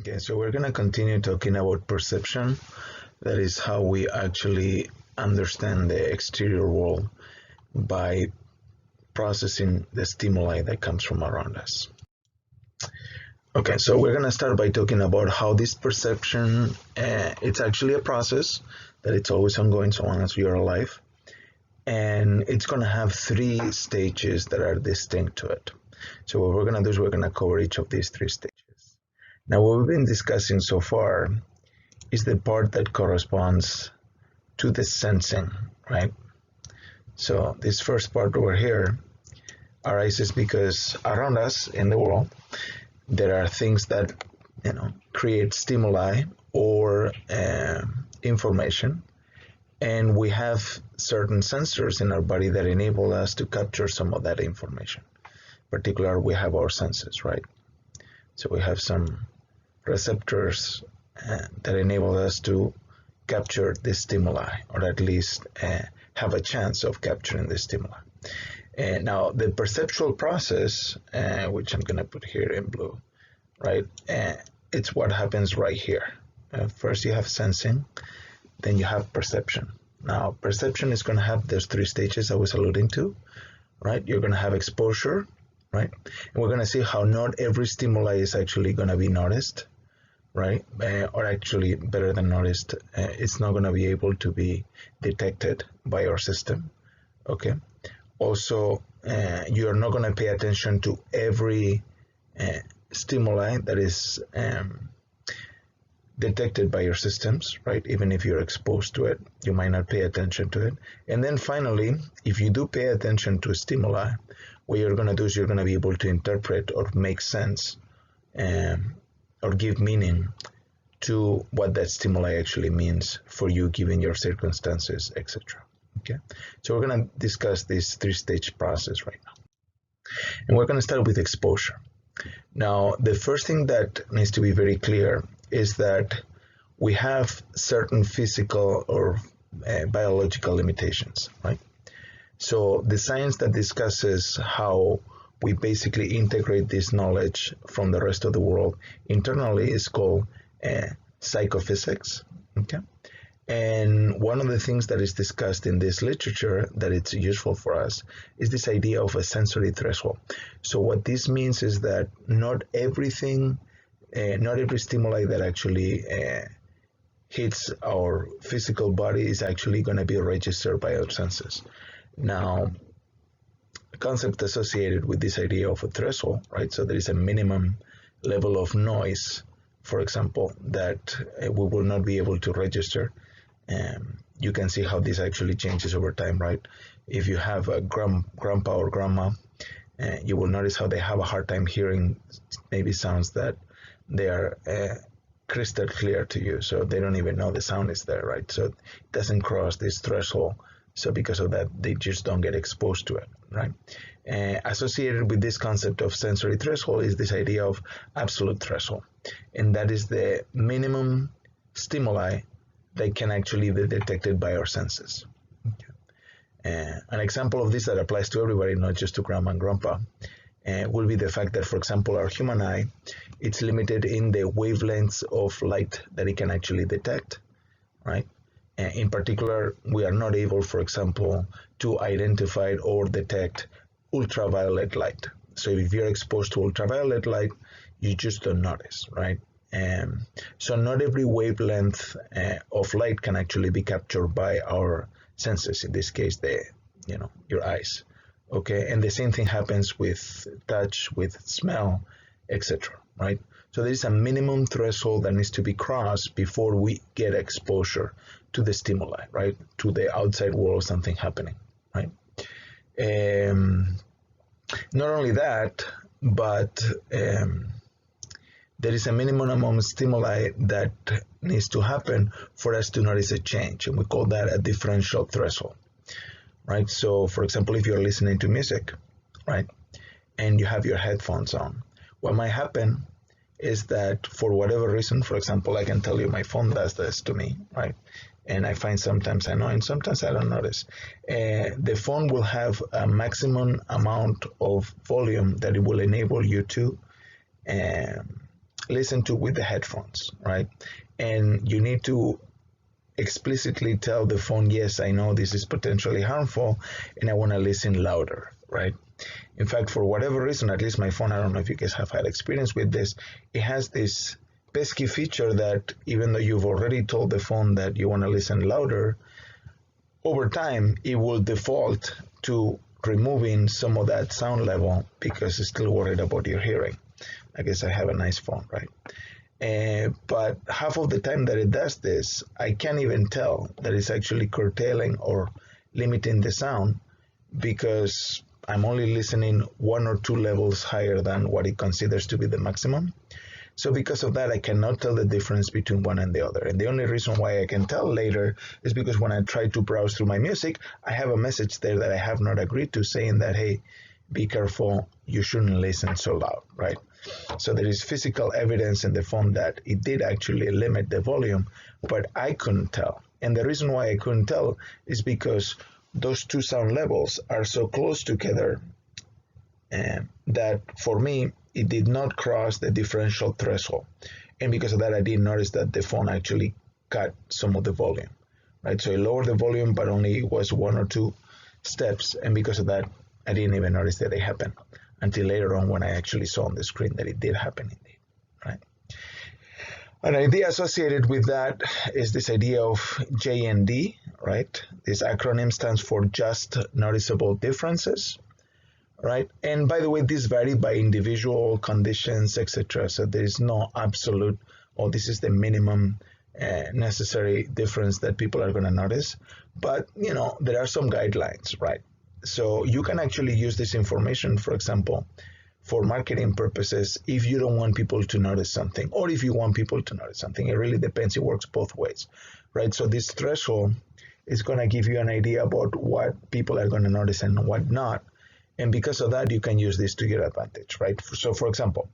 Okay, so we're going to continue talking about perception. That is how we actually understand the exterior world by processing the stimuli that comes from around us. Okay, so we're going to start by talking about how this perception, it's actually a process that it's always ongoing so long as you're alive. And it's going to have three stages that are distinct to it. So what we're going to do is we're going to cover each of these three stages. Now, what we've been discussing so far is the part that corresponds to the sensing, right? So this first part over here arises because around us in the world, there are things that, create stimuli or information. And we have certain sensors in our body that enable us to capture some of that information. Particularly, we have our senses, right? So we have some receptors that enable us to capture this stimuli, or at least have a chance of capturing the stimuli. Now, the perceptual process, which I'm going to put here in blue, right? It's what happens right here. First, you have sensing. Then you have perception. Now, perception is going to have those three stages I was alluding to, right? You're going to have exposure, right? And we're going to see how not every stimuli is actually going to be noticed, right? Or actually, better than noticed, it's not going to be able to be detected by our system, okay? Also, you are not going to pay attention to every stimuli that is detected by your systems, right? Even if you're exposed to it, you might not pay attention to it. And then finally, if you do pay attention to a stimuli, what you're going to do is you're going to be able to interpret or make sense or give meaning to what that stimuli actually means for you given your circumstances, etc. Okay, so we're going to discuss this three-stage process right now. And we're going to start with exposure. Now, the first thing that needs to be very clear is that we have certain physical or biological limitations, right? So the science that discusses how we basically integrate this knowledge from the rest of the world internally is called psychophysics, okay? And one of the things that is discussed in this literature that it's useful for us is this idea of a sensory threshold. So what this means is that not every stimuli that actually hits our physical body is actually going to be registered by our senses. Now, a concept associated with this idea of a threshold, right? So there is a minimum level of noise, for example, that we will not be able to register. You can see how this actually changes over time, right? If you have a grandpa or grandma, you will notice how they have a hard time hearing maybe sounds that they are crystal clear to you, so they don't even know the sound is there, right? So it doesn't cross this threshold, so because of that, they just don't get exposed to it, right? Associated with this concept of sensory threshold is this idea of absolute threshold, and that is the minimum stimuli that can actually be detected by our senses. Okay. An example of this that applies to everybody, not just to grandma and grandpa, will be the fact that, for example, our human eye, it's limited in the wavelengths of light that it can actually detect, right? In particular, we are not able, for example, to identify or detect ultraviolet light. So if you're exposed to ultraviolet light, you just don't notice, right? So not every wavelength of light can actually be captured by our senses, in this case, your eyes. Okay, and the same thing happens with touch, with smell, etc. Right? So there is a minimum threshold that needs to be crossed before we get exposure to the stimuli, right? To the outside world, something happening, right? Not only that, but there is a minimum amount of stimuli that needs to happen for us to notice a change, and we call that a differential threshold. Right? So, for example, if you're listening to music, right, and you have your headphones on, what might happen is that for whatever reason, for example, I can tell you my phone does this to me, right? And I find sometimes annoying, sometimes I don't notice. The phone will have a maximum amount of volume that it will enable you to listen to with the headphones, right? And you need to explicitly tell the phone, yes, I know this is potentially harmful and I want to listen louder, right? In fact, for whatever reason, at least my phone, I don't know if you guys have had experience with this, it has this pesky feature that even though you've already told the phone that you want to listen louder, over time it will default to removing some of that sound level because it's still worried about your hearing. I guess I have a nice phone, right? But half of the time that it does this, I can't even tell that it's actually curtailing or limiting the sound because I'm only listening 1 or 2 levels higher than what it considers to be the maximum. So because of that, I cannot tell the difference between one and the other. And the only reason why I can tell later is because when I try to browse through my music, I have a message there that I have not agreed to saying that, hey, be careful, you shouldn't listen so loud, right? So there is physical evidence in the phone that it did actually limit the volume, but I couldn't tell. And the reason why I couldn't tell is because those two sound levels are so close together that for me, it did not cross the differential threshold. And because of that, I didn't notice that the phone actually cut some of the volume, right? So it lowered the volume, but only was 1 or 2 steps. And because of that, I didn't even notice that it happened until later on when I actually saw on the screen that it did happen indeed, right? An idea associated with that is this idea of JND, right? This acronym stands for Just Noticeable Differences, right? And by the way, this vary by individual conditions, etc. So there is no absolute, oh, this is the minimum necessary difference that people are going to notice. But, you know, there are some guidelines, right? So you can actually use this information, for example, for marketing purposes if you don't want people to notice something, or if you want people to notice something. It really depends. It works both ways, right? So this threshold is going to give you an idea about what people are going to notice and what not. And because of that, you can use this to your advantage, right? So for example,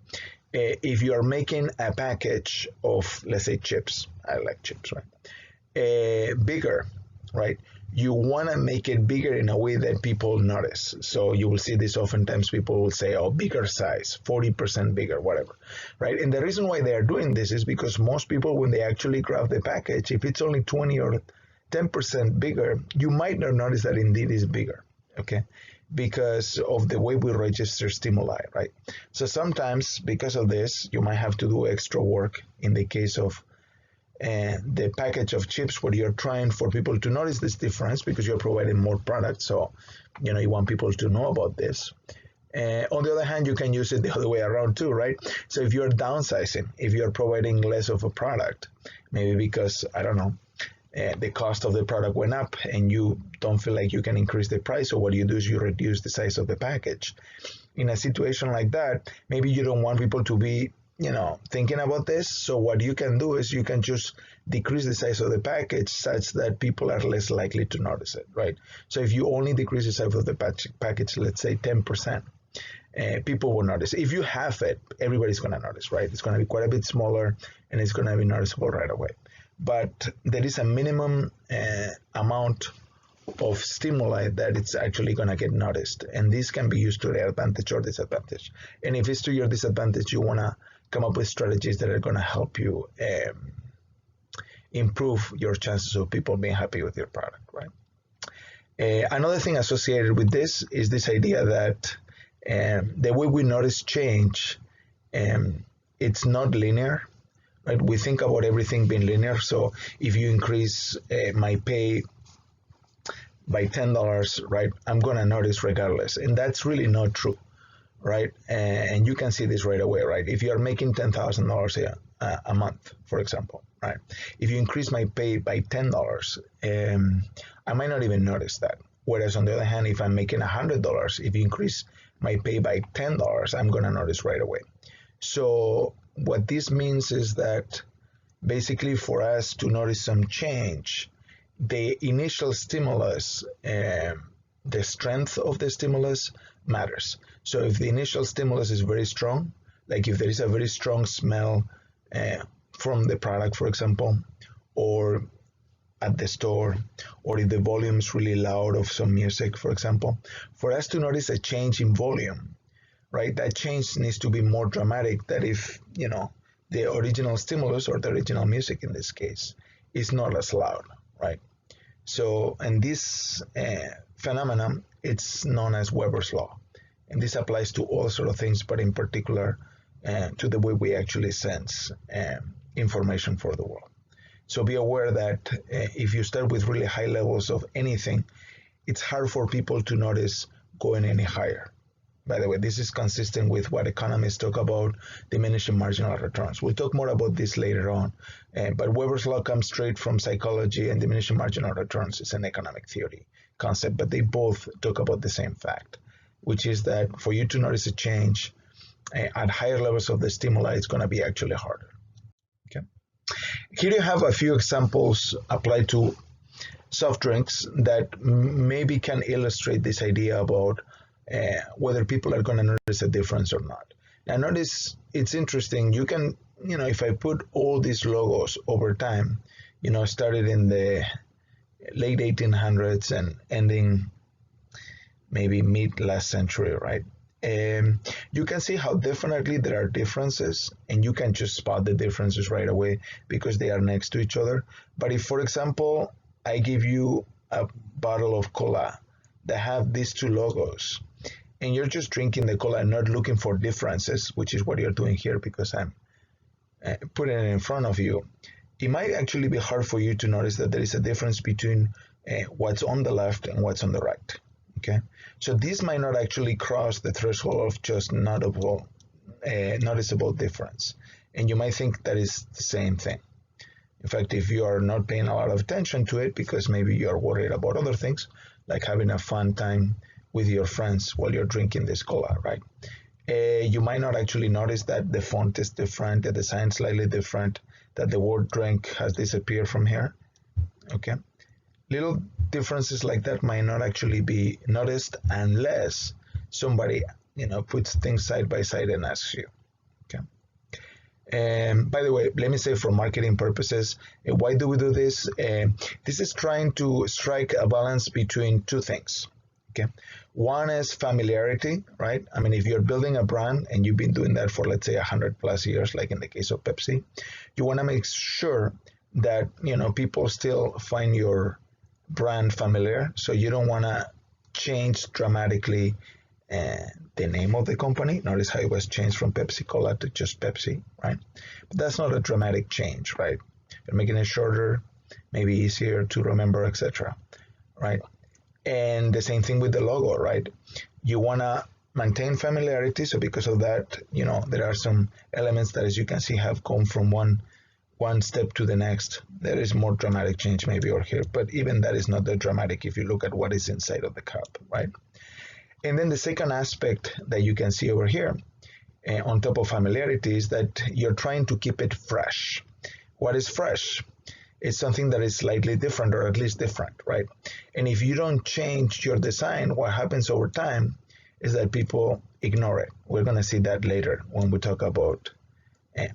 if you are making a package of, let's say, chips, I like chips, right? Bigger, right? You want to make it bigger in a way that people notice. So you will see this oftentimes, people will say, oh, bigger size, 40% bigger, whatever, right? And the reason why they are doing this is because most people, when they actually grab the package, if it's only 20 or 10% bigger, you might not notice that indeed is bigger, okay? Because of the way we register stimuli, right? So sometimes because of this, you might have to do extra work in the case of the package of chips where you're trying for people to notice this difference because you're providing more product. So, you know, you want people to know about this. On the other hand, you can use it the other way around too, right? So if you're downsizing, if you're providing less of a product, maybe because, I don't know, the cost of the product went up and you don't feel like you can increase the price, so what you do is you reduce the size of the package. In a situation like that, maybe you don't want people to be, you know, thinking about this. So what you can do is you can just decrease the size of the package such that people are less likely to notice it, right? So if you only decrease the size of the package, let's say 10%, people will notice. If you have it, everybody's going to notice, right? It's going to be quite a bit smaller and it's going to be noticeable right away. But there is a minimum amount of stimuli that it's actually going to get noticed. And this can be used to their advantage or disadvantage. And if it's to your disadvantage, you want to come up with strategies that are going to help you improve your chances of people being happy with your product, right? Another thing associated with this is this idea that the way we notice change, it's not linear, right? We think about everything being linear. So if you increase my pay by $10, right, I'm going to notice regardless. And that's really not true, right? And you can see this right away, right? If you're making $10,000 a month, for example, right? If you increase my pay by $10, I might not even notice that. Whereas on the other hand, if I'm making $100, if you increase my pay by $10, I'm going to notice right away. So what this means is that basically for us to notice some change, the initial stimulus, the strength of the stimulus matters. So if the initial stimulus is very strong, like if there is a very strong smell from the product, for example, or at the store, or if the volume is really loud of some music, for example, for us to notice a change in volume, right, that change needs to be more dramatic than if, you know, the original stimulus, or the original music in this case, is not as loud, right? So, and this phenomenon, it's known as Weber's law. And this applies to all sort of things, but in particular to the way we actually sense information for the world. So be aware that if you start with really high levels of anything, it's hard for people to notice going any higher. By the way, this is consistent with what economists talk about diminishing marginal returns. We'll talk more about this later on, but Weber's law comes straight from psychology, and diminishing marginal returns is an economic theory concept, but they both talk about the same fact, which is that for you to notice a change at higher levels of the stimuli, it's going to be actually harder. Okay. Here you have a few examples applied to soft drinks that maybe can illustrate this idea about whether people are going to notice a difference or not. Now notice, it's interesting, you can, if I put all these logos over time, started in the late 1800s and ending maybe mid last century, right? You can see how definitely there are differences, and you can just spot the differences right away because they are next to each other. But if, for example, I give you a bottle of cola that have these two logos, and you're just drinking the cola and not looking for differences, which is what you're doing here because I'm putting it in front of you, it might actually be hard for you to notice that there is a difference between what's on the left and what's on the right. Okay, so this might not actually cross the threshold of just noticeable difference, and you might think that is the same thing. In fact, if you are not paying a lot of attention to it because maybe you are worried about other things, like having a fun time with your friends while you're drinking this cola, right? You might not actually notice that the font is different, the design is slightly different, that the word drink has disappeared from here, okay? Little differences like that might not actually be noticed unless somebody, puts things side by side and asks you, okay? And by the way, let me say for marketing purposes, why do we do this? This is trying to strike a balance between two things. Okay, one is familiarity, right? I mean, if you're building a brand and you've been doing that for, let's say, 100+ years, like in the case of Pepsi, you want to make sure that people still find your brand familiar. So you don't want to change dramatically the name of the company. Notice how it was changed from Pepsi Cola to just Pepsi, right? But that's not a dramatic change, right? You're making it shorter, maybe easier to remember, etc., right? And the same thing with the logo, right? You want to maintain familiarity. So because of that, there are some elements that, as you can see, have gone from one step to the next. There is more dramatic change maybe over here, but even that is not that dramatic if you look at what is inside of the cup, right? And then the second aspect that you can see over here, on top of familiarity, is that you're trying to keep it fresh. What is fresh? It's something that is slightly different, or at least different, right? And if you don't change your design, what happens over time is that people ignore it. We're going to see that later when we talk about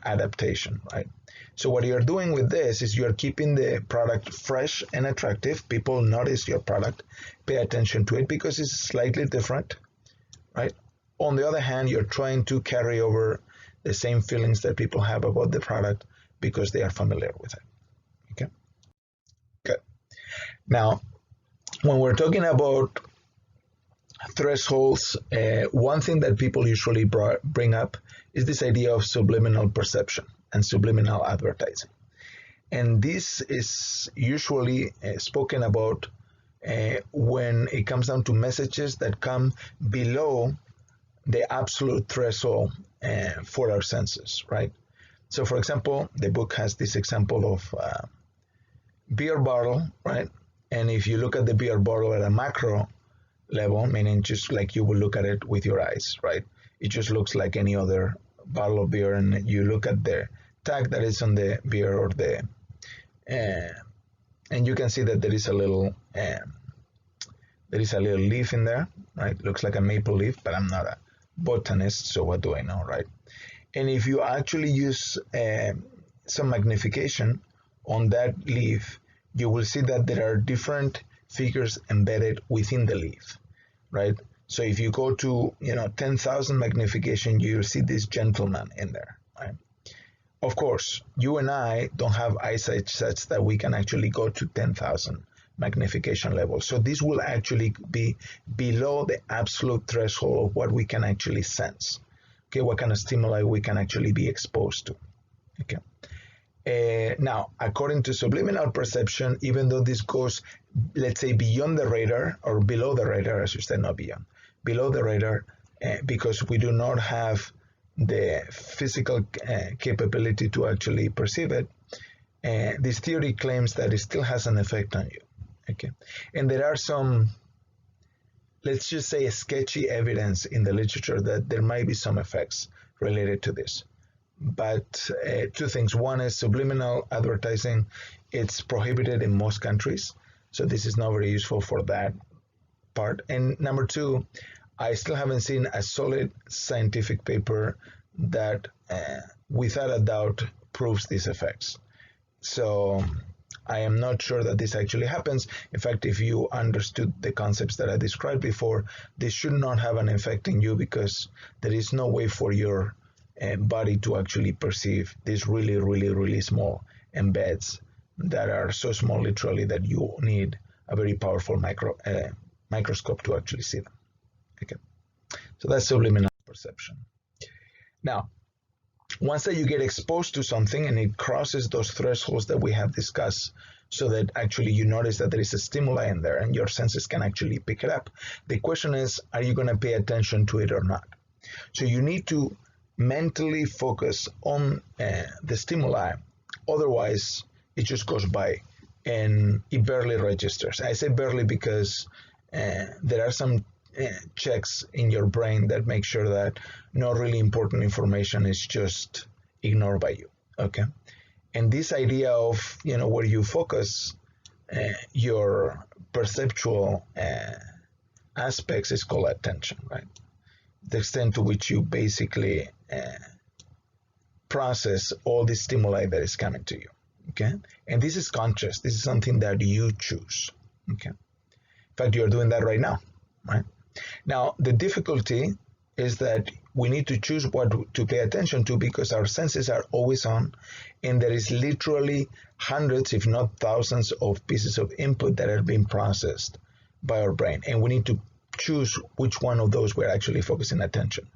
adaptation, right? So what you're doing with this is you're keeping the product fresh and attractive. People notice your product, pay attention to it because it's slightly different, right? On the other hand, you're trying to carry over the same feelings that people have about the product because they are familiar with it. Okay, good. Now, when we're talking about thresholds, one thing that people usually bring up is this idea of subliminal perception and subliminal advertising. And this is usually spoken about when it comes down to messages that come below the absolute threshold for our senses, right? So for example, the book has this example of beer bottle, right? And if you look at the beer bottle at a macro level, meaning just like you would look at it with your eyes, right? It just looks like any other bottle of beer, and you look at the tag that is on the beer or the, and you can see that there is a little leaf in there, right? Looks like a maple leaf, but I'm not a botanist, so what do I know, right? And if you actually use some magnification on that leaf, you will see that there are different figures embedded within the leaf, right? So if you go to 10,000 magnification, you see this gentleman in there, right? Of course, you and I don't have eyesight sets that we can actually go to 10,000 magnification level. So this will actually be below the absolute threshold of what we can actually sense. Okay, what kind of stimuli we can actually be exposed to. Okay. Now, according to subliminal perception, even though this goes, let's say, beyond the radar, or below the radar, I should say, not beyond, below the radar, because we do not have the physical capability to actually perceive it, this theory claims that it still has an effect on you. Okay, and there are some, let's just say, sketchy evidence in the literature that there might be some effects related to this. But two things. One is subliminal advertising. It's prohibited in most countries, so this is not very useful for that part. And number two, I still haven't seen a solid scientific paper that without a doubt proves these effects. So I am not sure that this actually happens. In fact, if you understood the concepts that I described before, this should not have an effect in you, because there is no way for your body to actually perceive these really, really, really small embeds that are so small literally that you need a very powerful microscope to actually see them. Okay, so that's subliminal perception. Now, once that you get exposed to something and it crosses those thresholds that we have discussed, so that actually you notice that there is a stimuli in there and your senses can actually pick it up, the question is, are you going to pay attention to it or not? So you need to mentally focus on the stimuli, otherwise it just goes by and it barely registers. I say barely because there are some checks in your brain that make sure that no really important information is just ignored by you. Okay, and this idea of, you know, where you focus your perceptual aspects is called attention, right? The extent to which you basically process all the stimuli that is coming to you. Okay, and this is conscious. This is something that you choose. Okay, in fact, you're doing that right now, right? Now, the difficulty is that we need to choose what to pay attention to, because our senses are always on, and there is literally hundreds, if not thousands, of pieces of input that are being processed by our brain, and we need to choose which one of those we're actually focusing attention.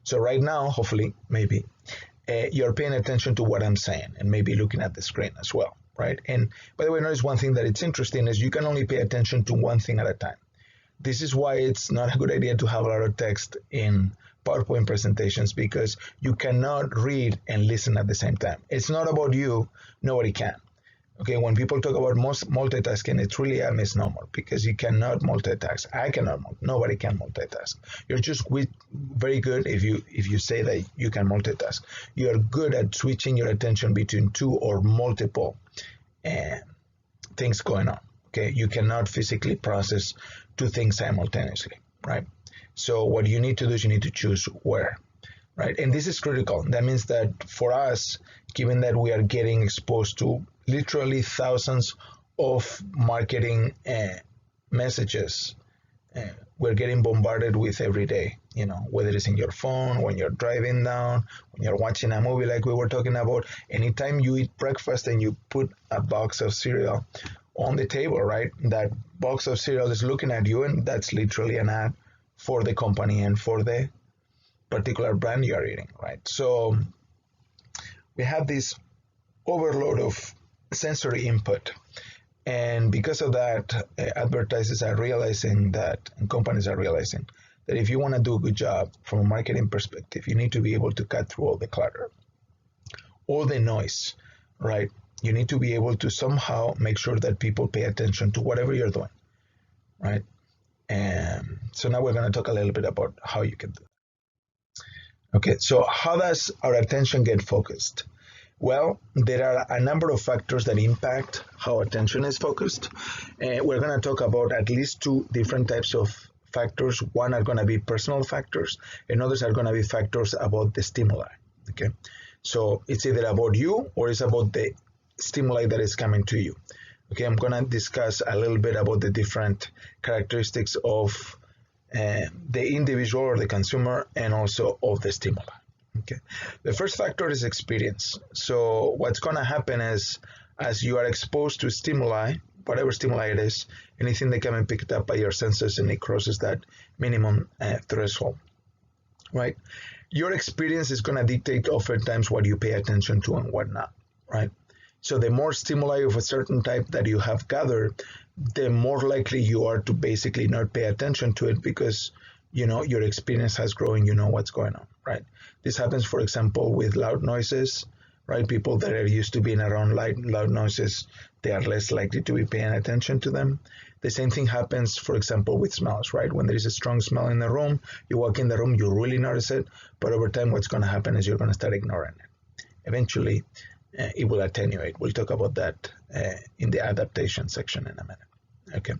So right now, hopefully, maybe, you're paying attention to what I'm saying, and maybe looking at the screen as well, right? And by the way, notice one thing that it's interesting is you can only pay attention to one thing at a time. This is why it's not a good idea to have a lot of text in PowerPoint presentations, because you cannot read and listen at the same time. It's not about you, nobody can. Okay, when people talk about multitasking, it's really a misnomer, because you cannot multitask. I cannot, nobody can multitask. You're just very good if you say that you can multitask. You're good at switching your attention between two or multiple things going on. Okay, you cannot physically process two things simultaneously, right? So what you need to do is you need to choose where, right? And this is critical. That means that for us, given that we are getting exposed to literally thousands of marketing messages, we're getting bombarded with every day, you know, whether it's in your phone, when you're driving down, when you're watching a movie like we were talking about, anytime you eat breakfast and you put a box of cereal on the table, right? That box of cereal is looking at you, and that's literally an ad for the company and for the particular brand you're eating, right? So we have this overload of sensory input, and because of that, advertisers are realizing that, and companies are realizing that if you want to do a good job from a marketing perspective, you need to be able to cut through all the clutter, all the noise, right? You need to be able to somehow make sure that people pay attention to whatever you're doing, right? And so now we're going to talk a little bit about how you can do that. Okay, so how does our attention get focused? Well, there are a number of factors that impact how attention is focused. We're going to talk about at least two different types of factors. One are going to be personal factors, and others are going to be factors about the stimuli. Okay, so it's either about you or it's about the stimuli that is coming to you. Okay, I'm going to discuss a little bit about the different characteristics of the individual or the consumer, and also of the stimuli. Okay. The first factor is experience. So what's going to happen is as you are exposed to stimuli, whatever stimuli it is, anything that can be picked up by your senses and it crosses that minimum threshold, right? Your experience is going to dictate oftentimes what you pay attention to and what not, right? So the more stimuli of a certain type that you have gathered, the more likely you are to basically not pay attention to it because your experience has grown, you know what's going on, right? This happens, for example, with loud noises, right? People that are used to being around loud noises, they are less likely to be paying attention to them. The same thing happens, for example, with smells, right? When there is a strong smell in the room, you walk in the room, you really notice it, but over time, what's going to happen is you're going to start ignoring it. Eventually, it will attenuate. We'll talk about that in the adaptation section in a minute. Okay.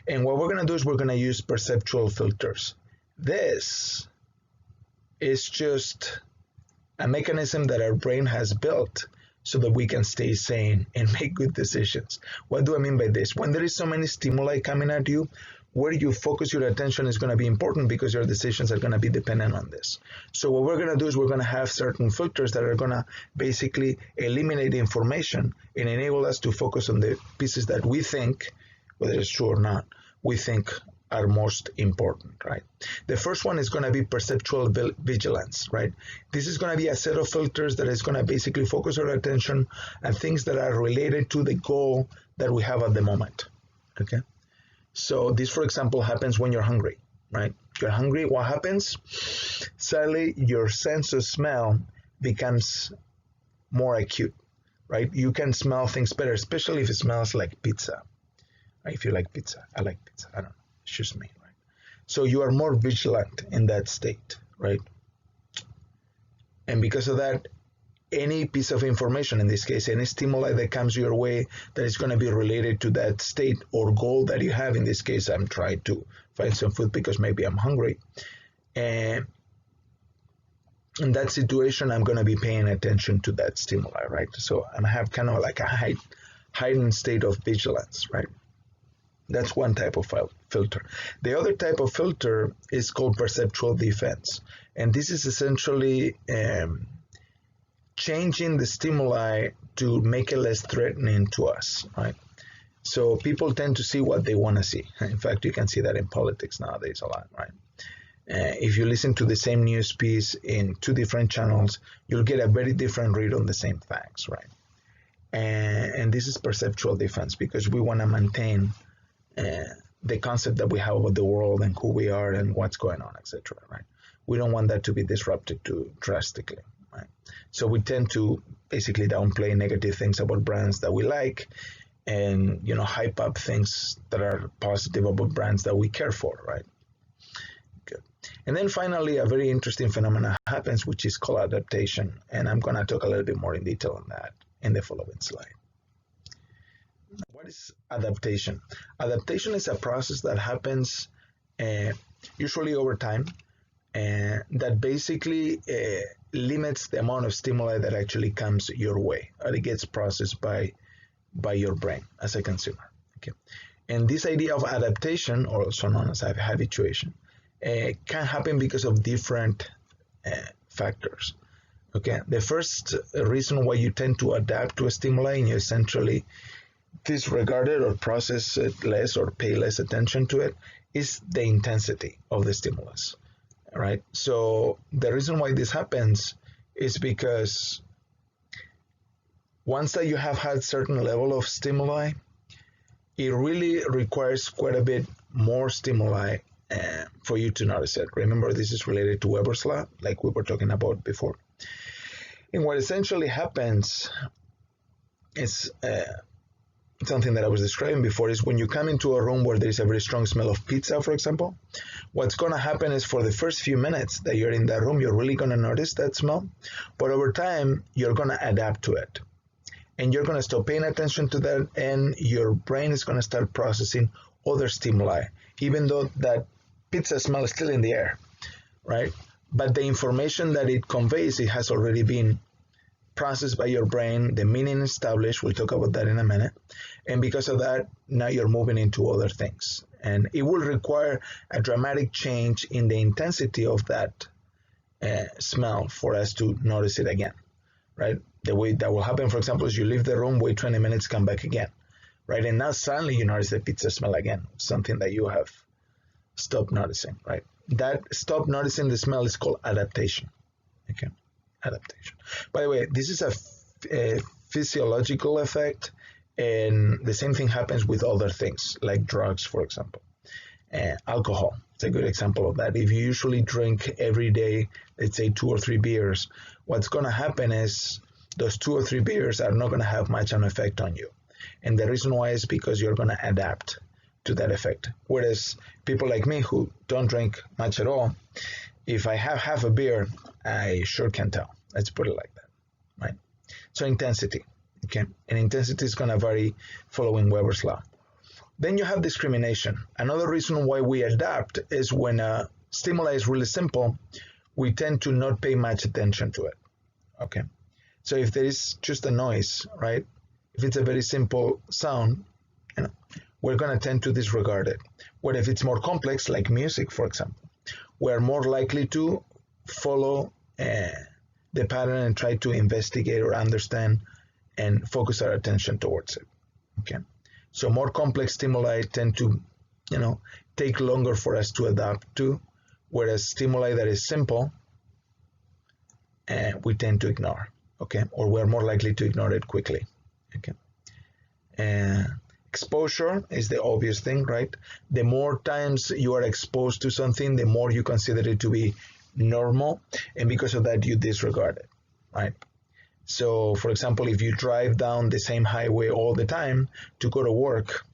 And what we're going to do is we're going to use perceptual filters. This is just a mechanism that our brain has built so that we can stay sane and make good decisions. What do I mean by this? When there is so many stimuli coming at you, where you focus your attention is going to be important because your decisions are going to be dependent on this. So what we're going to do is we're going to have certain filters that are going to basically eliminate information and enable us to focus on the pieces that we think, whether it's true or not, we think are most important, right? The first one is going to be perceptual vigilance, right? This is going to be a set of filters that is going to basically focus our attention on things that are related to the goal that we have at the moment, okay? So this, for example, happens when you're hungry, right? You're hungry, what happens? Suddenly, your sense of smell becomes more acute, right? You can smell things better, especially if it smells like pizza. If you like pizza, I like pizza, I don't know. It's just me, right? So you are more vigilant in that state, right? And because of that, any piece of information, in this case, any stimuli that comes your way that is going to be related to that state or goal that you have, in this case, I'm trying to find some food because maybe I'm hungry. And in that situation, I'm going to be paying attention to that stimuli, right? So I have kind of like a heightened state of vigilance, right? That's one type of filter. The other type of filter is called perceptual defense. And this is essentially changing the stimuli to make it less threatening to us, right? So people tend to see what they want to see. In fact, you can see that in politics nowadays a lot, right? If you listen to the same news piece in two different channels, you'll get a very different read on the same facts, right? And this is perceptual defense because we want to maintain the concept that we have about the world and who we are and what's going on, etc. Right? We don't want that to be disrupted too drastically. Right? So we tend to basically downplay negative things about brands that we like, and hype up things that are positive about brands that we care for. Right? Good. And then finally, a very interesting phenomenon happens, which is called adaptation, and I'm going to talk a little bit more in detail on that in the following slide. What is adaptation? Adaptation is a process that happens usually over time that basically limits the amount of stimuli that actually comes your way or it gets processed by your brain as a consumer. Okay, and this idea of adaptation, or also known as habituation, can happen because of different factors. Okay, the first reason why you tend to adapt to a stimuli and you essentially disregard it or process it less or pay less attention to it is the intensity of the stimulus, right? So the reason why this happens is because once that you have had certain level of stimuli, it really requires quite a bit more stimuli for you to notice it. Remember, this is related to Weber's law, like we were talking about before. And what essentially happens is something that I was describing before is when you come into a room where there's a very strong smell of pizza, for example, what's going to happen is for the first few minutes that you're in that room, you're really going to notice that smell. But over time, you're going to adapt to it. And you're going to stop paying attention to that, and your brain is going to start processing other stimuli, even though that pizza smell is still in the air, right? But the information that it conveys, it has already been processed by your brain, the meaning established, we'll talk about that in a minute, and because of that, now you're moving into other things. And it will require a dramatic change in the intensity of that smell for us to notice it again, right? The way that will happen, for example, is you leave the room, wait 20 minutes, come back again, right? And now suddenly you notice the pizza smell again, something that you have stopped noticing, right? That stop noticing the smell is called adaptation, okay? Adaptation. By the way, this is a physiological effect, and the same thing happens with other things, like drugs, for example. Alcohol, it's a good example of that. If you usually drink every day, let's say 2 or 3 beers, what's going to happen is those 2 or 3 beers are not going to have much an effect on you. And the reason why is because you're going to adapt to that effect. Whereas people like me who don't drink much at all, if I have half a beer, I sure can tell. Let's put it like that, right? So intensity, okay? And intensity is going to vary following Weber's law. Then you have discrimination. Another reason why we adapt is when a stimuli is really simple, we tend to not pay much attention to it, okay? So if there is just a noise, right? If it's a very simple sound, we're going to tend to disregard it. Where if it's more complex, like music, for example, we're more likely to follow the pattern and try to investigate or understand and focus our attention towards it, okay? So more complex stimuli tend to, take longer for us to adapt to, whereas stimuli that is simple, we tend to ignore, okay? Or we're more likely to ignore it quickly, okay? Exposure is the obvious thing, right? The more times you are exposed to something, the more you consider it to be normal, and because of that, you disregard it, right? So, for example, if you drive down the same highway all the time to go to work,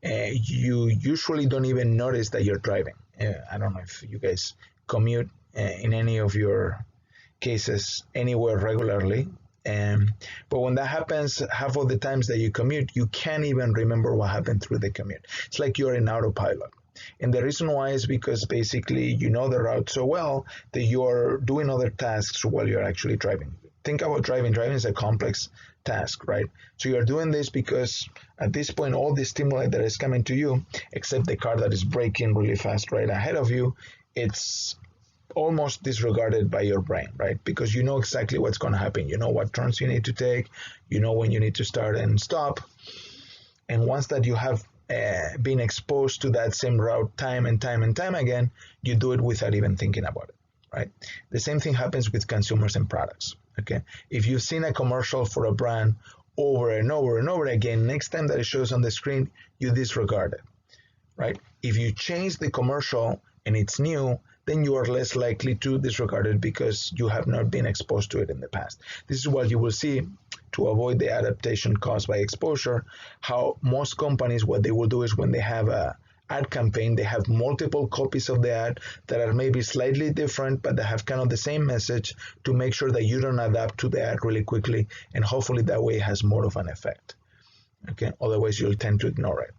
you usually don't even notice that you're driving. I don't know if you guys commute in any of your cases anywhere regularly, but when that happens, half of the times that you commute, you can't even remember what happened through the commute. It's like you're in autopilot. And the reason why is because basically you know the route so well that you're doing other tasks while you're actually driving. Think about driving. Driving is a complex task, right? So you're doing this because at this point, all the stimuli that is coming to you, except the car that is braking really fast right ahead of you, it's almost disregarded by your brain, right? Because you know exactly what's going to happen. You know what turns you need to take. You know when you need to start and stop. And once that you have been exposed to that same route time and time and time again, you do it without even thinking about it, right? The same thing happens with consumers and products, okay? If you've seen a commercial for a brand over and over and over again, next time that it shows on the screen, you disregard it, right? If you change the commercial and it's new, then you are less likely to disregard it because you have not been exposed to it in the past. This is what you will see to avoid the adaptation caused by exposure, how most companies, what they will do is when they have a ad campaign, they have multiple copies of the ad that are maybe slightly different, but they have kind of the same message to make sure that you don't adapt to the ad really quickly, and hopefully that way it has more of an effect, okay? Otherwise, you'll tend to ignore it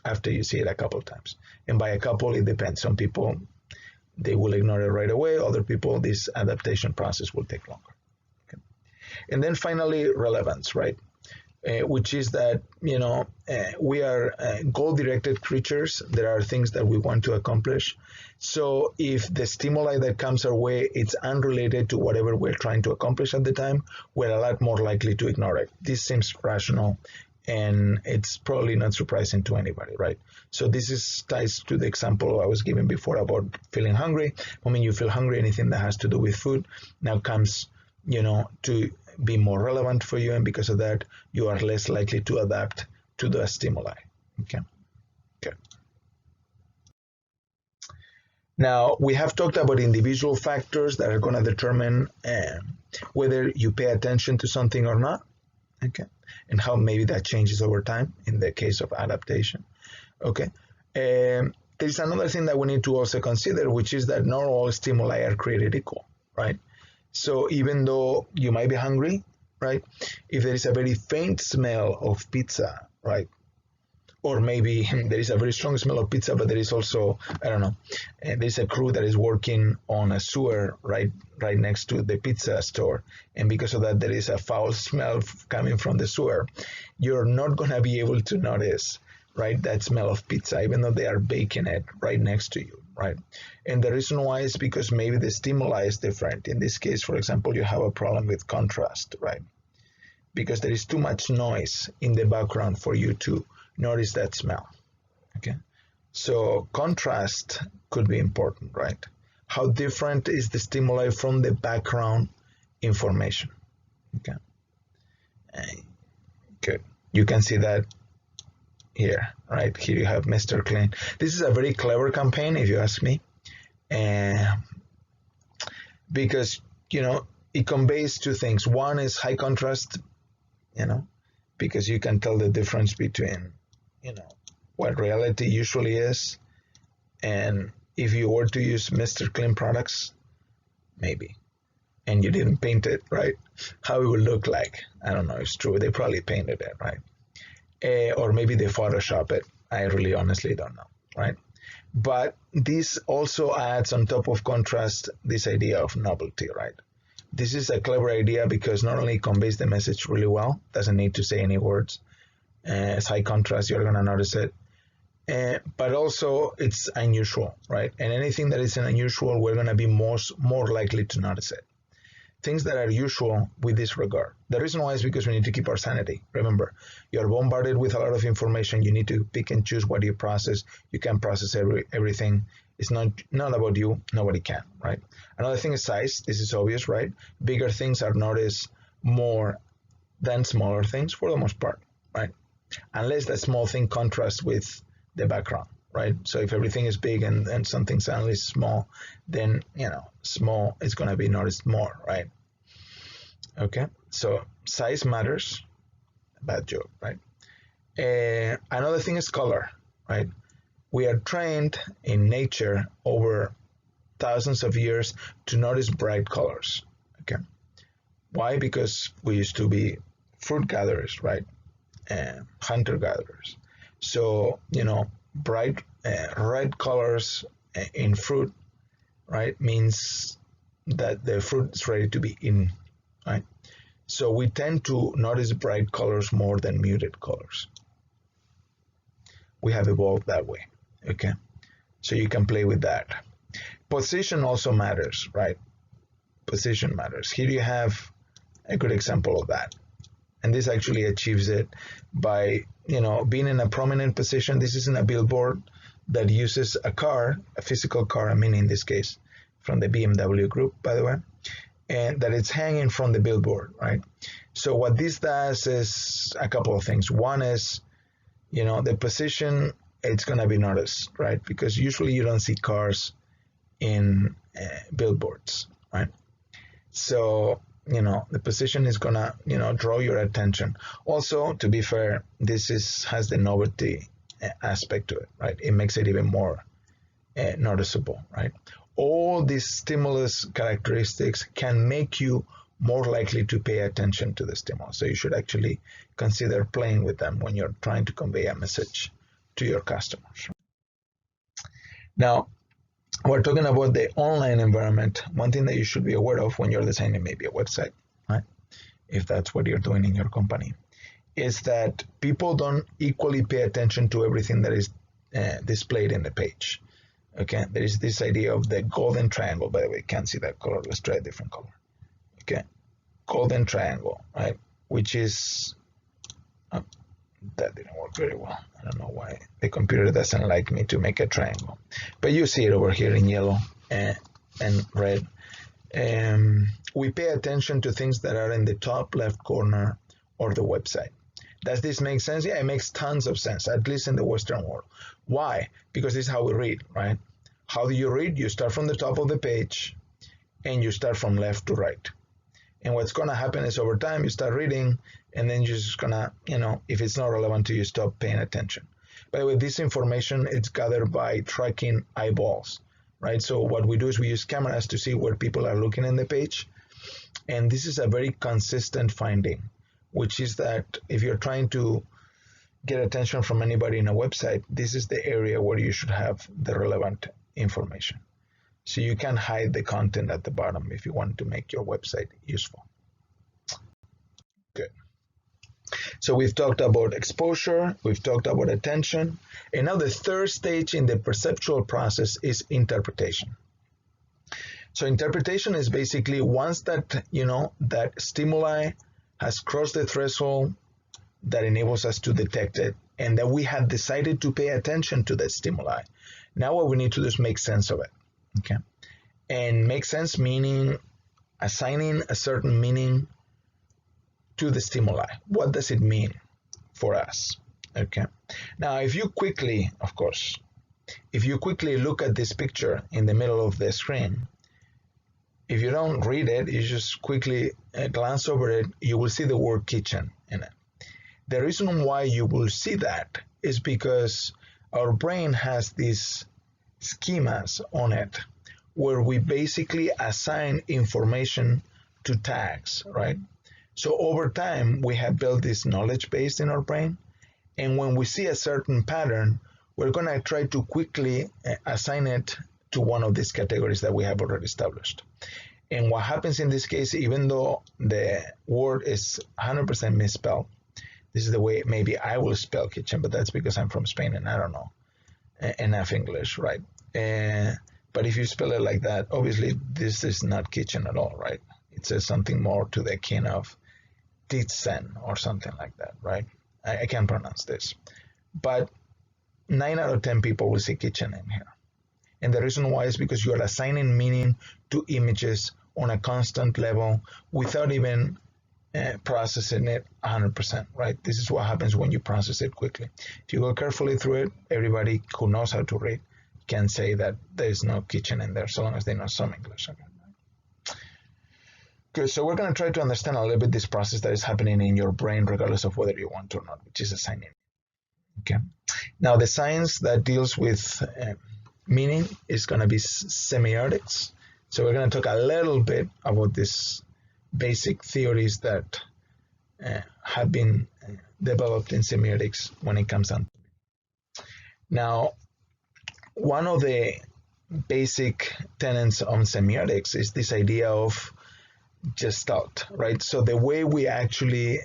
after you see it a couple of times. And by a couple, it depends. Some people, they will ignore it right away. Other people, this adaptation process will take longer. Okay? And then finally, relevance, right? Which is that, we are goal-directed creatures. There are things that we want to accomplish. So if the stimuli that comes our way, it's unrelated to whatever we're trying to accomplish at the time, we're a lot more likely to ignore it. This seems rational, and it's probably not surprising to anybody, right? So this ties to the example I was giving before about feeling hungry. When you feel hungry, anything that has to do with food now comes, to be more relevant for you, and because of that, you are less likely to adapt to the stimuli, okay? Now, we have talked about individual factors that are going to determine whether you pay attention to something or not, okay? And how maybe that changes over time in the case of adaptation, okay? There's another thing that we need to also consider, which is that not all stimuli are created equal, right? So even though you might be hungry, right? If there is a very faint smell of pizza, right? Or maybe there is a very strong smell of pizza, but there is also, I don't know, there's a crew that is working on a sewer right next to the pizza store. And because of that, there is a foul smell coming from the sewer. You're not going to be able to notice, right, that smell of pizza, even though they are baking it right next to you. right? And the reason why is because maybe the stimuli is different. In this case, for example, you have a problem with contrast, right? Because there is too much noise in the background for you to notice that smell, okay? So contrast could be important, right? How different is the stimuli from the background information, okay? Good. You can see that here, right? Here you have Mr. Clean. This is a very clever campaign, if you ask me, because, you know, it conveys two things. One is high contrast, you know, because you can tell the difference between, you know, what reality usually is, and if you were to use Mr. Clean products, maybe, and you didn't paint it, right? How it would look like, I don't know, it's true. They probably painted it, right? Or maybe they Photoshop it. I really honestly don't know, right? But this also adds on top of contrast this idea of novelty, right? This is a clever idea because not only conveys the message really well, doesn't need to say any words. It's high contrast, you're gonna notice it. But also it's unusual, right? And anything that is unusual, we're gonna be more likely to notice it. Things that are usual we disregard. The reason why is because we need to keep our sanity. Remember, you're bombarded with a lot of information. You need to pick and choose what you process. You can't process everything. It's not about you. Nobody can, right? Another thing is size. This is obvious, right? Bigger things are noticed more than smaller things for the most part, right? Unless that small thing contrasts with the background, right? So if everything is big and something suddenly is small, then, you know, small is going to be noticed more, right? Okay, so size matters. Bad joke, right? Another thing is color, right? We are trained in nature over thousands of years to notice bright colors, okay? Why? Because we used to be fruit gatherers, right? Hunter-gatherers. So, you know, bright red colors in fruit, right, means that the fruit is ready to be eaten, right? So we tend to notice bright colors more than muted colors. We have evolved that way, okay? So you can play with that. Position also matters, right? Position matters. Here you have a good example of that. And this actually achieves it by, you know, being in a prominent position. This isn't a billboard that uses a car, a physical car, I mean, in this case, from the BMW group, by the way, and that it's hanging from the billboard, right? So what this does is a couple of things. One is, you know, the position, it's going to be noticed, right? Because usually you don't see cars in billboards, right? So, you know, the position is gonna, you know, draw your attention. Also, to be fair, this has the novelty aspect to it, right? It makes it even more noticeable, right? All these stimulus characteristics can make you more likely to pay attention to the stimulus. So you should actually consider playing with them when you're trying to convey a message to your customers. Now, we're talking about the online environment. One thing that you should be aware of when you're designing maybe a website, right? If that's what you're doing in your company, is that people don't equally pay attention to everything that is displayed in the page. Okay, there is this idea of the golden triangle. By the way, can't see that color. Let's try a different color. Okay, golden triangle, right? Which is that didn't work very well. I don't know why the computer doesn't like me to make a triangle, but you see it over here in yellow and red. We pay attention to things that are in the top left corner of the website. Does this make sense? Yeah, it makes tons of sense, at least in the Western world. Why? Because this is how we read, right? How do you read? You start from the top of the page and you start from left to right. And what's going to happen is over time you start reading and then you're just going to, you know, if it's not relevant to you, stop paying attention. By the way, this information is gathered by tracking eyeballs, right? So what we do is we use cameras to see where people are looking in the page. And this is a very consistent finding, which is that if you're trying to get attention from anybody in a website, this is the area where you should have the relevant information. So you can hide the content at the bottom if you want to make your website useful. Good. So we've talked about exposure, we've talked about attention, and now the third stage in the perceptual process is interpretation. So interpretation is basically once that, that stimuli has crossed the threshold that enables us to detect it, and that we have decided to pay attention to that stimuli. Now what we need to do is make sense of it, okay? And make sense meaning assigning a certain meaning to the stimuli. What does it mean for us, okay? Now, if you quickly look at this picture in the middle of the screen, if you don't read it, you just quickly glance over it, you will see the word kitchen in it. The reason why you will see that is because our brain has these schemas on it where we basically assign information to tags, right? So over time, we have built this knowledge base in our brain, and when we see a certain pattern, we're going to try to quickly assign it to one of these categories that we have already established. And what happens in this case, even though the word is 100% misspelled, this is the way maybe I will spell kitchen, but that's because I'm from Spain and I don't know enough English, right? But if you spell it like that, obviously this is not kitchen at all, right? It says something more to the kin of Titzen or something like that, right? I can't pronounce this. But 9 out of 10 people will see kitchen in here. And the reason why is because you are assigning meaning to images on a constant level without even processing it 100%, right? This is what happens when you process it quickly. If you go carefully through it, everybody who knows how to read can say that there's no kitchen in there, so long as they know some English. Okay. Good, so we're going to try to understand a little bit this process that is happening in your brain, regardless of whether you want to or not, which is assigning. Okay. Now, the science that deals with meaning is going to be semiotics. So we're going to talk a little bit about these basic theories that have been developed in semiotics when it comes down. Now, one of the basic tenets on semiotics is this idea of gestalt, right? So the way we actually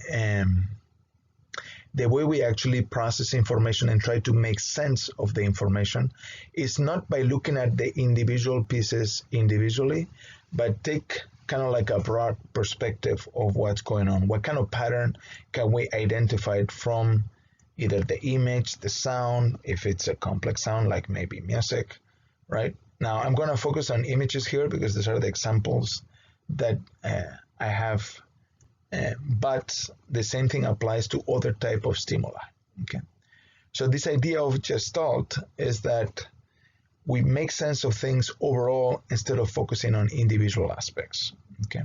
process information and try to make sense of the information is not by looking at the individual pieces individually, but take kind of like a broad perspective of what's going on. What kind of pattern can we identify from either the image, the sound, if it's a complex sound like maybe music, right? Now I'm going to focus on images here because these are the examples that I have, but the same thing applies to other type of stimuli, okay? So this idea of gestalt is that we make sense of things overall instead of focusing on individual aspects, okay?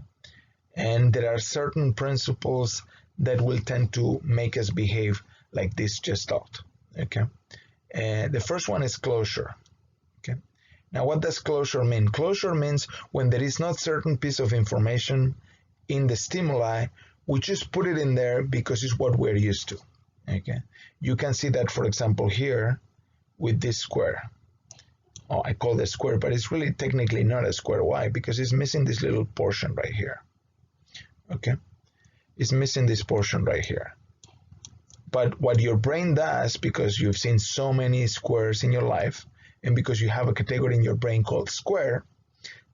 And there are certain principles that will tend to make us behave like this gestalt, okay? The first one is closure, okay? Now, what does closure mean? Closure means when there is not certain piece of information in the stimuli, we just put it in there because it's what we're used to, okay? You can see that, for example, here with this square. Oh, I call it square, but it's really technically not a square. Why? Because it's missing this little portion right here, okay? It's missing this portion right here. But what your brain does, because you've seen so many squares in your life, and because you have a category in your brain called square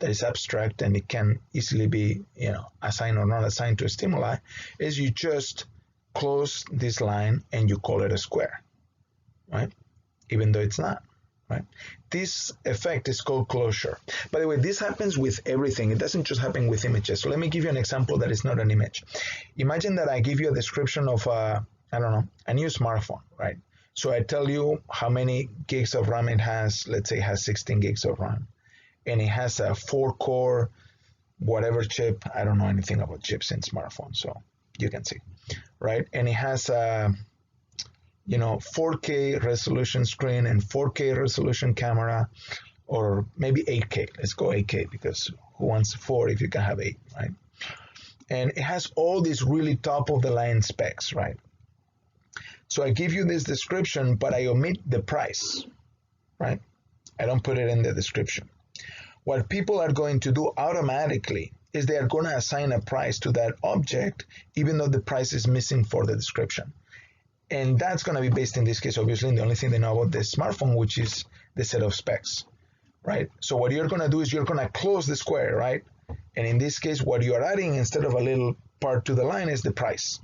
that is abstract and it can easily be, assigned or not assigned to a stimuli, is you just close this line and you call it a square, right? Even though it's not, right? This effect is called closure. By the way, this happens with everything. It doesn't just happen with images. So let me give you an example that is not an image. Imagine that I give you a description of a new smartphone, right? So I tell you how many gigs of RAM it has. Let's say it has 16 gigs of RAM. And it has a 4-core whatever chip. I don't know anything about chips in smartphones, so you can see, right? And it has a 4K resolution screen and 4K resolution camera, or maybe 8K. Let's go 8K because who wants 4 if you can have 8, right? And it has all these really top of the line specs, right? So I give you this description, but I omit the price, right? I don't put it in the description. What people are going to do automatically is they are going to assign a price to that object, even though the price is missing for the description. And that's going to be based in this case, obviously, in the only thing they know about the smartphone, which is the set of specs, right? So what you're going to do is you're going to close the square, right? And in this case, what you are adding instead of a little part to the line is the price.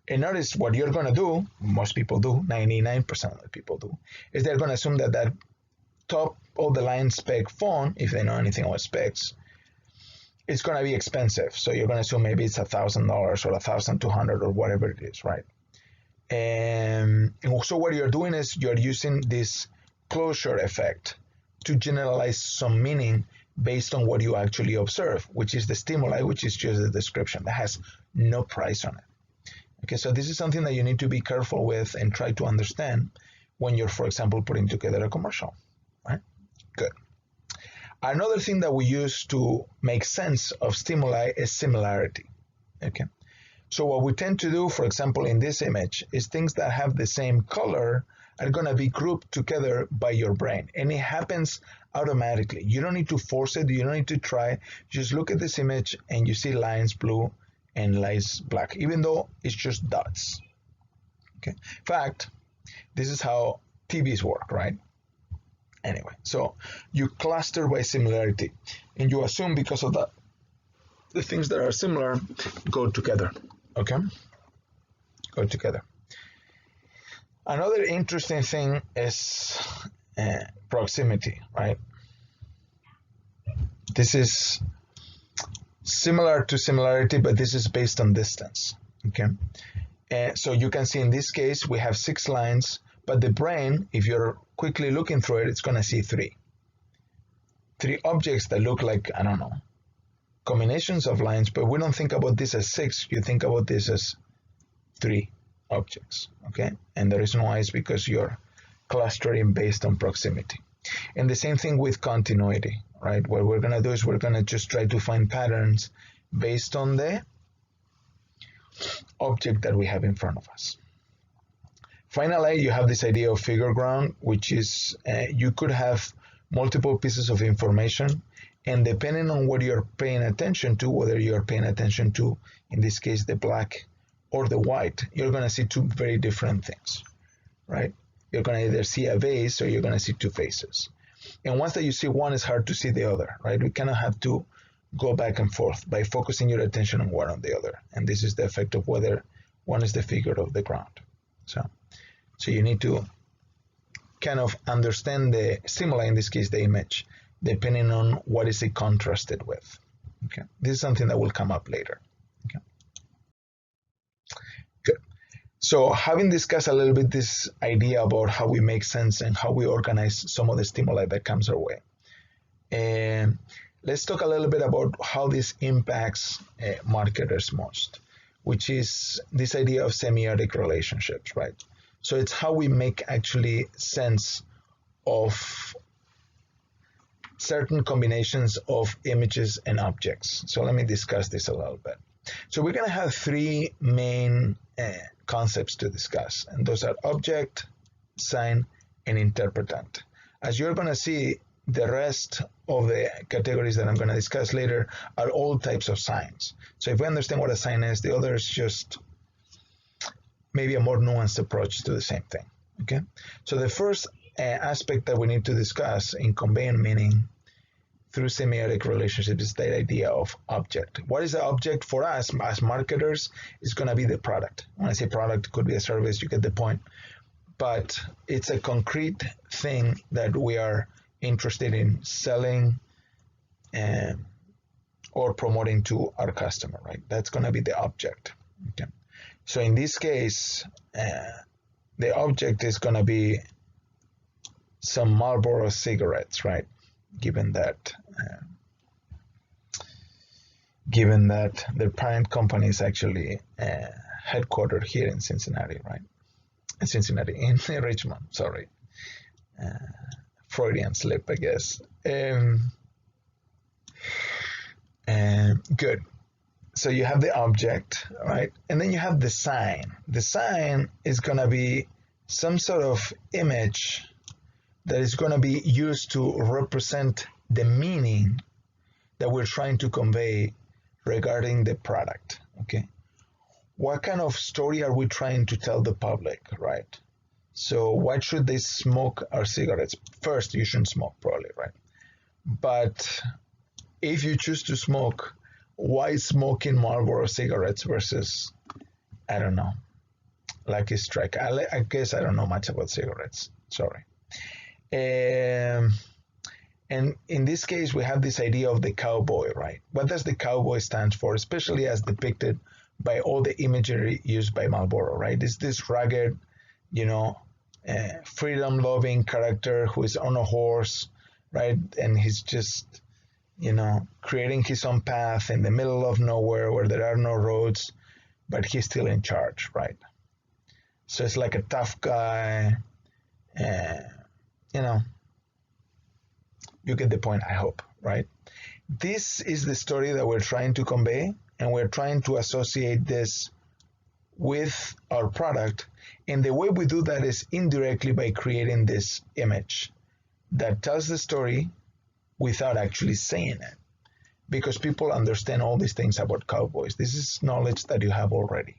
And notice what you're going to do, most people do, 99% of the people do, is they're going to assume that that top of the line spec phone, if they know anything about specs, it's going to be expensive. So you're going to assume maybe it's $1,000 or $1,200 or whatever it is, right? And so what you're doing is you're using this closure effect to generalize some meaning based on what you actually observe, which is the stimuli, which is just the description that has no price on it. Okay, so this is something that you need to be careful with and try to understand when you're, for example, putting together a commercial, right? Good. Another thing that we use to make sense of stimuli is similarity, okay? So what we tend to do, for example, in this image, is things that have the same color are going to be grouped together by your brain. And it happens automatically. You don't need to force it. You don't need to try. Just look at this image and you see lines blue and lines black, even though it's just dots. Okay. In fact, this is how TVs work, right? Anyway, so you cluster by similarity. And you assume because of that, the things that are similar go together. Okay, go together. Another interesting thing is proximity, right? This is similar to similarity, but this is based on distance, okay? So you can see in this case, we have 6 lines, but the brain, if you're quickly looking through it, it's gonna see 3. 3 objects that look like, I don't know, combinations of lines, but we don't think about this as 6, you think about this as 3 objects, okay? And the reason why is because you're clustering based on proximity. And the same thing with continuity, right? What we're gonna do is we're gonna just try to find patterns based on the object that we have in front of us. Finally, you have this idea of figure ground, which is you could have multiple pieces of information, and depending on what you're paying attention to, whether you're paying attention to, in this case, the black or the white, you're going to see 2 very different things, right? You're going to either see a vase or you're going to see 2 faces. And once that you see one, it's hard to see the other, right? We kind of have to go back and forth by focusing your attention on one or the other. And this is the effect of whether one is the figure of the ground. So you need to kind of understand the stimuli, in this case, the image, depending on what is it contrasted with. Okay, this is something that will come up later. Okay, good. So having discussed a little bit this idea about how we make sense and how we organize some of the stimuli that comes our way, and let's talk a little bit about how this impacts marketers most, which is this idea of semiotic relationships, right? So it's how we make actually sense of certain combinations of images and objects. So let me discuss this a little bit. So we're going to have 3 main concepts to discuss, and those are object, sign, and interpretant. As you're going to see, the rest of the categories that I'm going to discuss later are all types of signs. So if we understand what a sign is, the other is just maybe a more nuanced approach to the same thing, okay? So the first aspect that we need to discuss in conveying meaning through semiotic relationships is the idea of object. What is the object for us as marketers? It's going to be the product. When I say product, it could be a service, you get the point. But it's a concrete thing that we are interested in selling or promoting to our customer, right? That's going to be the object, okay? So in this case, the object is going to be some Marlboro cigarettes, right? Given that their parent company is actually headquartered here in Cincinnati, right? In Richmond, sorry. Freudian slip, I guess. Good. So you have the object, right? And then you have the sign. The sign is going to be some sort of image that is going to be used to represent the meaning that we're trying to convey regarding the product, okay? What kind of story are we trying to tell the public, right? So why should they smoke our cigarettes? First, you shouldn't smoke, probably, right? But if you choose to smoke, why smoking Marlboro cigarettes versus, I don't know, Lucky Strike? I guess I don't know much about cigarettes, sorry. And in this case, we have this idea of the cowboy, right? What does the cowboy stand for, especially as depicted by all the imagery used by Marlboro, right? It's this rugged, freedom-loving character who is on a horse, right? And he's just, creating his own path in the middle of nowhere where there are no roads, but he's still in charge, right? So it's like a tough guy, you get the point, I hope, right? This is the story that we're trying to convey, and we're trying to associate this with our product. And the way we do that is indirectly by creating this image that tells the story without actually saying it, because people understand all these things about cowboys. This is knowledge that you have already,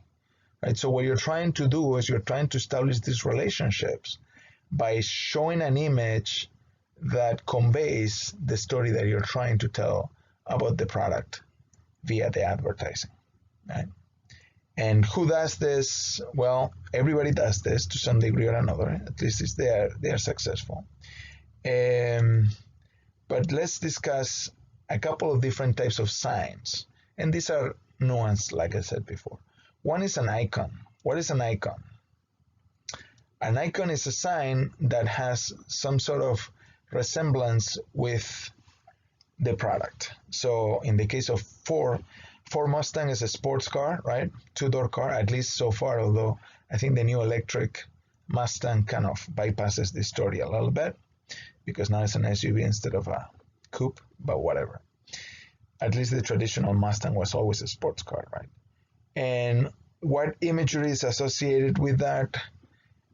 right? So what you're trying to do is you're trying to establish these relationships by showing an image that conveys the story that you're trying to tell about the product via the advertising, right? And who does this? Well, everybody does this to some degree or another. At least it's they are successful. But let's discuss a couple of different types of signs. And these are nuanced, like I said before. One is an icon. What is an icon? An icon is a sign that has some sort of resemblance with the product. So in the case of Ford Mustang is a sports car, right? Two-door car, at least so far, although I think the new electric Mustang kind of bypasses this story a little bit, because now it's an SUV instead of a coupe, but whatever. At least the traditional Mustang was always a sports car, right? And what imagery is associated with that?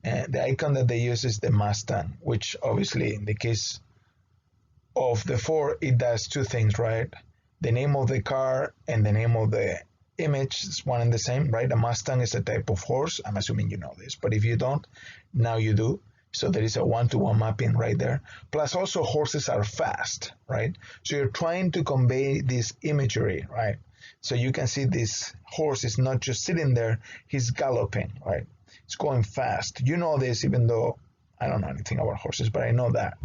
The icon that they use is the Mustang, which obviously in the case of the Ford, it does two things, right? The name of the car and the name of the image is one and the same, right? A Mustang is a type of horse. I'm assuming you know this, but if you don't, now you do. So there is a one-to-one mapping right there. Plus also horses are fast, right? So you're trying to convey this imagery, right? So you can see this horse is not just sitting there, he's galloping, right? It's going fast. You know this, even though I don't know anything about horses, but I know that,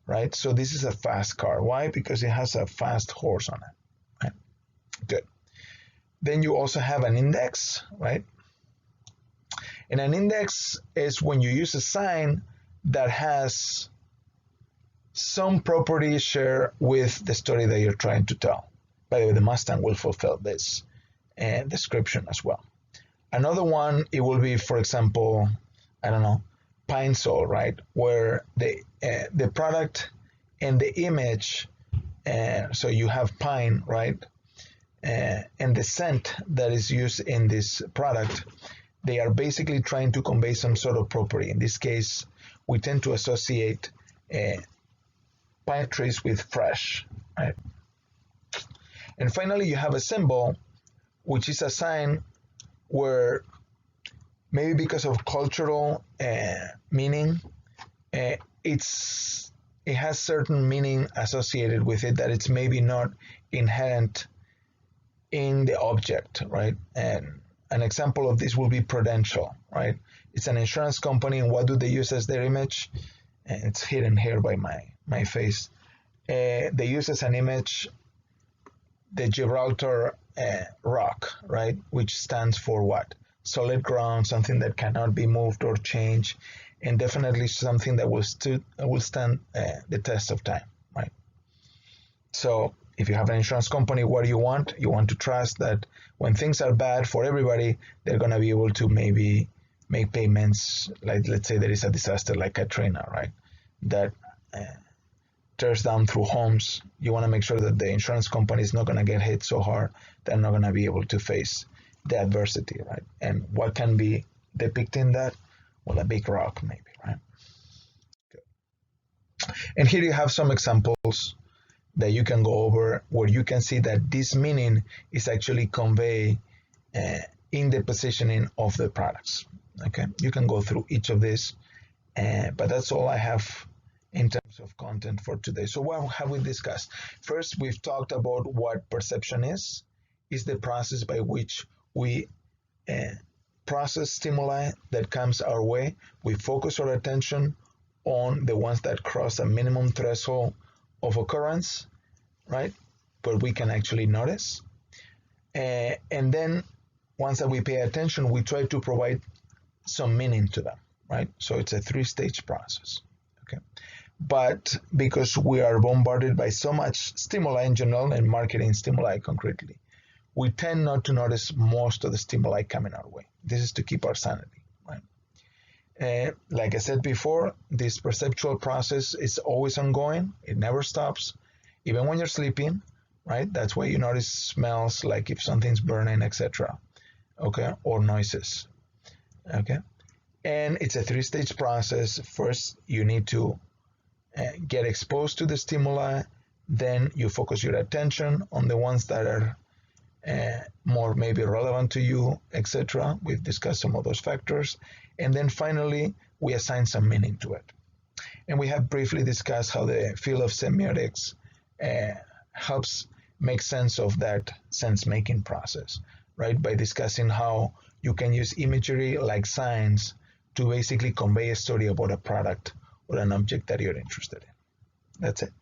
right? So this is a fast car. Why? Because it has a fast horse on it, right? Good. Then you also have an index, right? And an index is when you use a sign that has some property share with the story that you're trying to tell. By the way, the Mustang will fulfill this description as well. Another one, it will be, for example, I don't know, pine sol, right? Where the product and the image, so you have pine, right? And the scent that is used in this product, they are basically trying to convey some sort of property. In this case, we tend to associate pine trees with fresh, right? And finally, you have a symbol, which is a sign where maybe because of cultural meaning, it has certain meaning associated with it that it's maybe not inherent in the object, right? And an example of this will be Prudential, right? It's an insurance company, and what do they use as their image? And it's hidden here by my face. They use as an image the Gibraltar rock, right? Which stands for what? Solid ground, something that cannot be moved or changed, and definitely something that will stand the test of time, right? So if you have an insurance company, what do you want? You want to trust that when things are bad for everybody, they're going to be able to maybe make payments. Like, let's say there is a disaster like Katrina, right? That tears down through homes. You want to make sure that the insurance company is not going to get hit so hard they're not going to be able to face the adversity, right? And what can be depicting that? Well, a big rock maybe, right? Good. And here you have some examples. that you can go over where you can see that this meaning is actually conveyed in the positioning of the products. Okay, you can go through each of these, but that's all I have in terms of content for today. So what have we discussed? First, we've talked about what perception is the process by which we process stimuli that comes our way. We focus our attention on the ones that cross a minimum threshold of occurrence, right? But we can actually notice. And then once that we pay attention, we try to provide some meaning to them, right? So it's a three-stage process, okay? But because we are bombarded by so much stimuli in general and marketing stimuli concretely, we tend not to notice most of the stimuli coming our way. This is to keep our sanity, right? Like I said before, this perceptual process is always ongoing. It never stops, even when you're sleeping, right? That's why you notice smells, like if something's burning, etc. Okay, or noises. Okay, and it's a three-stage process. First, you need to get exposed to the stimuli. Then you focus your attention on the ones that are more maybe relevant to you, etc. We've discussed some of those factors. And then finally, we assign some meaning to it. And we have briefly discussed how the field of semiotics helps make sense of that sense-making process, right? By discussing how you can use imagery like signs to basically convey a story about a product or an object that you're interested in. That's it.